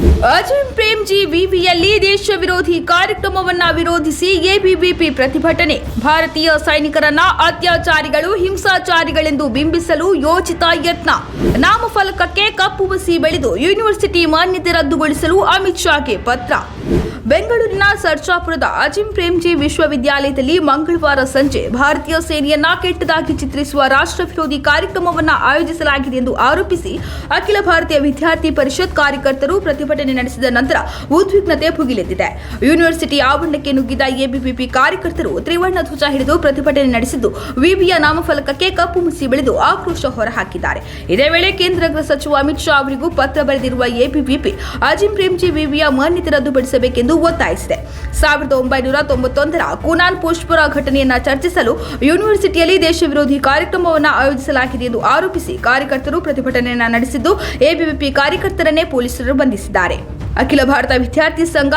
ಅಜಿಂ ಪ್ರೇಮ್ಜಿ ವಿವಿಯಲ್ಲಿ ದೇಶ ವಿರೋಧಿ ಕಾರ್ಯಕ್ರಮವನ್ನ ವಿರೋಧಿಸಿ ಎಬಿವಿಪಿ ಪ್ರತಿಭಟನೆ. ಭಾರತೀಯ ಸೈನಿಕರನ್ನ ಅತ್ಯಾಚಾರಿಗಳು, ಹಿಂಸಾಚಾರಿಗಳೆಂದು ಬಿಂಬಿಸಲು ಯೋಚಿತ ಯತ್ನ. ನಾಮಫಲಕಕ್ಕೆ ಕಪ್ಪು ಮಸಿ ಬೆಳೆದು ಯೂನಿವರ್ಸಿಟಿ ಮಾನ್ಯತೆ ರದ್ದುಗೊಳಿಸಲು ಅಮಿತ್ ಶಾಗೆ ಪತ್ರ. ಬೆಂಗಳೂರಿನ ಸರ್ಜಾಪುರದ ಅಜಿಂ ಪ್ರೇಮ್ಜಿ ವಿಶ್ವವಿದ್ಯಾಲಯದಲ್ಲಿ ಮಂಗಳವಾರ ಸಂಜೆ ಭಾರತೀಯ ಸೇನೆಯನ್ನ ಕೆಟ್ಟದಾಗಿ ಚಿತ್ರಿಸುವ ರಾಷ್ಟ್ರ ವಿರೋಧಿ ಕಾರ್ಯಕ್ರಮವನ್ನು ಆಯೋಜಿಸಲಾಗಿದೆ ಎಂದು ಆರೋಪಿಸಿ ಅಖಿಲ ಭಾರತೀಯ ವಿದ್ಯಾರ್ಥಿ ಪರಿಷತ್ ಕಾರ್ಯಕರ್ತರು ಪ್ರತಿಭಟನೆ ನಡೆಸಿದ ನಂತರ ಉದ್ವಿಗ್ನತೆ ಭುಗಿಲೆದ್ದಿದೆ. ಯೂನಿವರ್ಸಿಟಿ ಆವರಣಕ್ಕೆ ನುಗ್ಗಿದ ಎಬಿವಿಪಿ ಕಾರ್ಯಕರ್ತರು ತ್ರಿವರ್ಣ ಧ್ವಜ ಹಿಡಿದು ಪ್ರತಿಭಟನೆ ನಡೆಸಿದ್ದು ವಿವಿಯ ನಾಮಫಲಕಕ್ಕೆ ಕಪ್ಪು ಮಸಿ ಬೆಳೆದು ಆಕ್ರೋಶ ಹೊರಹಾಕಿದ್ದಾರೆ. ಇದೇ ವೇಳೆ ಕೇಂದ್ರ ಗೃಹ ಸಚಿವ ಅಮಿತ್ ಶಾ ಅವರಿಗೂ ಪತ್ರ ಬರೆದಿರುವ ಎಬಿವಿಪಿ ಅಜಿಂ ಪ್ರೇಮ್ಜಿ ವಿವಿಯ ಮಾನ್ಯತೆ ರದ್ದುಪಡಿಸಬೇಕೆಂದು ಒತ್ತಾಯಿಸಿದೆ. 1991ರ ಕುನಾನ್ ಪೋಷ್ಪುರ ಘಟನೆಯನ್ನ ಚರ್ಚಿಸಲು ಯೂನಿವರ್ಸಿಟಿಯಲ್ಲಿ ದೇಶ ವಿರೋಧಿ ಕಾರ್ಯಕ್ರಮವನ್ನು ಆಯೋಜಿಸಲಾಗಿದೆ ಎಂದು ಆರೋಪಿಸಿ ಕಾರ್ಯಕರ್ತರು ಪ್ರತಿಭಟನೆಯನ್ನ ನಡೆಸಿದ್ದು ಎಬಿವಿಪಿ ಕಾರ್ಯಕರ್ತರನ್ನೇ ಪೊಲೀಸರು ಬಂಧಿಸಿದ್ದಾರೆ. ಅಖಿಲ ಭಾರತ ವಿದ್ಯಾರ್ಥಿ ಸಂಘ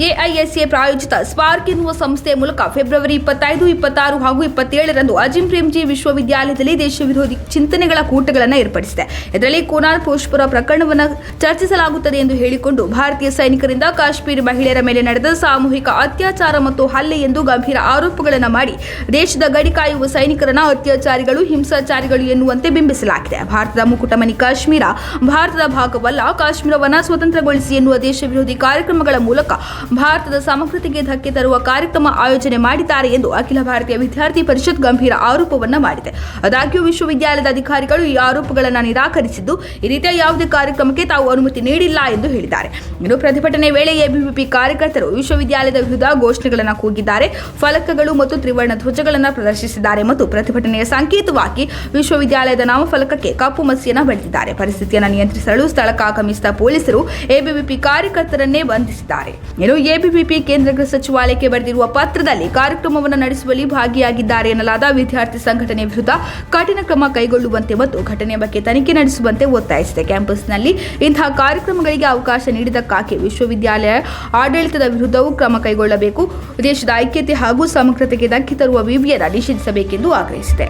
ಎಐಎಸ್ಎ ಪ್ರಾಯೋಜಿತ ಸ್ಪಾರ್ಕ್ ಎನ್ನುವ ಸಂಸ್ಥೆಯ ಮೂಲಕ ಫೆಬ್ರವರಿ 25, 26 ಹಾಗೂ 27ರಂದು ಅಜಿಂ ಪ್ರೇಮ್ಜಿ ವಿಶ್ವವಿದ್ಯಾಲಯದಲ್ಲಿ ದೇಶ ವಿರೋಧಿ ಚಿಂತನೆಗಳ ಕೂಟಗಳನ್ನು ಏರ್ಪಡಿಸಿದೆ. ಇದರಲ್ಲಿ ಕುನಾನ್ ಪೋಷ್ಪುರ ಪ್ರಕರಣವನ್ನು ಚರ್ಚಿಸಲಾಗುತ್ತದೆ ಎಂದು ಹೇಳಿಕೊಂಡು ಭಾರತೀಯ ಸೈನಿಕರಿಂದ ಕಾಶ್ಮೀರಿ ಮಹಿಳೆಯರ ಮೇಲೆ ನಡೆದ ಸಾಮೂಹಿಕ ಅತ್ಯಾಚಾರ ಮತ್ತು ಹಲ್ಲೆ ಎಂದು ಗಂಭೀರ ಆರೋಪಗಳನ್ನು ಮಾಡಿ ದೇಶದ ಗಡಿ ಕಾಯುವ ಸೈನಿಕರನ್ನ ಅತ್ಯಾಚಾರಿಗಳು, ಹಿಂಸಾಚಾರಿಗಳು ಎನ್ನುವಂತೆ ಬಿಂಬಿಸಲಾಗಿದೆ. ಭಾರತದ ಮುಕುಟಮಣಿ ಕಾಶ್ಮೀರ ಭಾರತದ ಭಾಗವಲ್ಲ, ಕಾಶ್ಮೀರವನ್ನು ಸ್ವತಂತ್ರಗೊಳಿಸಿ ಎನ್ನುವ ದೇಶ ವಿರೋಧಿ ಕಾರ್ಯಕ್ರಮಗಳ ಮೂಲಕ ಭಾರತದ ಸಮಗ್ರತೆಗೆ ಧಕ್ಕೆ ತರುವ ಕಾರ್ಯಕ್ರಮ ಆಯೋಜನೆ ಮಾಡಿದ್ದಾರೆ ಎಂದು ಅಖಿಲ ಭಾರತೀಯ ವಿದ್ಯಾರ್ಥಿ ಪರಿಷತ್ ಗಂಭೀರ ಆರೋಪವನ್ನ ಮಾಡಿದೆ. ಆದಾಗ್ಯೂ ವಿಶ್ವವಿದ್ಯಾಲಯದ ಅಧಿಕಾರಿಗಳು ಈ ಆರೋಪಗಳನ್ನು ನಿರಾಕರಿಸಿದ್ದು ಈ ರೀತಿಯ ಯಾವುದೇ ಕಾರ್ಯಕ್ರಮಕ್ಕೆ ತಾವು ಅನುಮತಿ ನೀಡಿಲ್ಲ ಎಂದು ಹೇಳಿದ್ದಾರೆ. ಇನ್ನು ಪ್ರತಿಭಟನೆ ವೇಳೆ ಎಬಿವಿಪಿ ಕಾರ್ಯಕರ್ತರು ವಿಶ್ವವಿದ್ಯಾಲಯದ ವಿರುದ್ಧ ಘೋಷಣೆಗಳನ್ನು ಕೂಗಿದ್ದಾರೆ, ಫಲಕಗಳು ಮತ್ತು ತ್ರಿವರ್ಣ ಧ್ವಜಗಳನ್ನು ಪ್ರದರ್ಶಿಸಿದ್ದಾರೆ ಮತ್ತು ಪ್ರತಿಭಟನೆಯ ಸಂಕೇತವಾಗಿ ವಿಶ್ವವಿದ್ಯಾಲಯದ ನಾಮಫಲಕಕ್ಕೆ ಕಪ್ಪು ಮಸಿಯನ್ನು ಬೆಳೆದಿದ್ದಾರೆ. ಪರಿಸ್ಥಿತಿಯನ್ನು ನಿಯಂತ್ರಿಸಲು ಸ್ಥಳಕ್ಕೆ ಆಗಮಿಸಿದ ಪೊಲೀಸರು ಎಬಿವಿಪಿ ಕಾರ್ಯಕರ್ತರನ್ನೇ ಬಂಧಿಸಿದ್ದಾರೆ. ಇನ್ನು ಎಬಿವಿಪಿ ಕೇಂದ್ರ ಗೃಹ ಸಚಿವಾಲಯಕ್ಕೆ ಬರೆದಿರುವ ಪತ್ರದಲ್ಲಿ ಕಾರ್ಯಕ್ರಮವನ್ನು ನಡೆಸುವಲ್ಲಿ ಭಾಗಿಯಾಗಿದ್ದಾರೆ ಎನ್ನಲಾದ ವಿದ್ಯಾರ್ಥಿ ಸಂಘಟನೆ ವಿರುದ್ಧ ಕಠಿಣ ಕ್ರಮ ಕೈಗೊಳ್ಳುವಂತೆ ಮತ್ತು ಘಟನೆ ಬಗ್ಗೆ ತನಿಖೆ ನಡೆಸುವಂತೆ ಒತ್ತಾಯಿಸಿದೆ. ಕ್ಯಾಂಪಸ್ನಲ್ಲಿ ಇಂತಹ ಕಾರ್ಯಕ್ರಮಗಳಿಗೆ ಅವಕಾಶ ನೀಡಿದ್ದಕ್ಕಾಗಿ ವಿಶ್ವವಿದ್ಯಾಲಯ ಆಡಳಿತದ ವಿರುದ್ಧವೂ ಕ್ರಮ ಕೈಗೊಳ್ಳಬೇಕು, ದೇಶದ ಐಕ್ಯತೆ ಹಾಗೂ ಸಮಗ್ರತೆಗೆ ಧಕ್ಕೆ ತರುವ ವಿವಿಯನ್ನು ನಿಷೇಧಿಸಬೇಕೆಂದು ಆಗ್ರಹಿಸಿದೆ.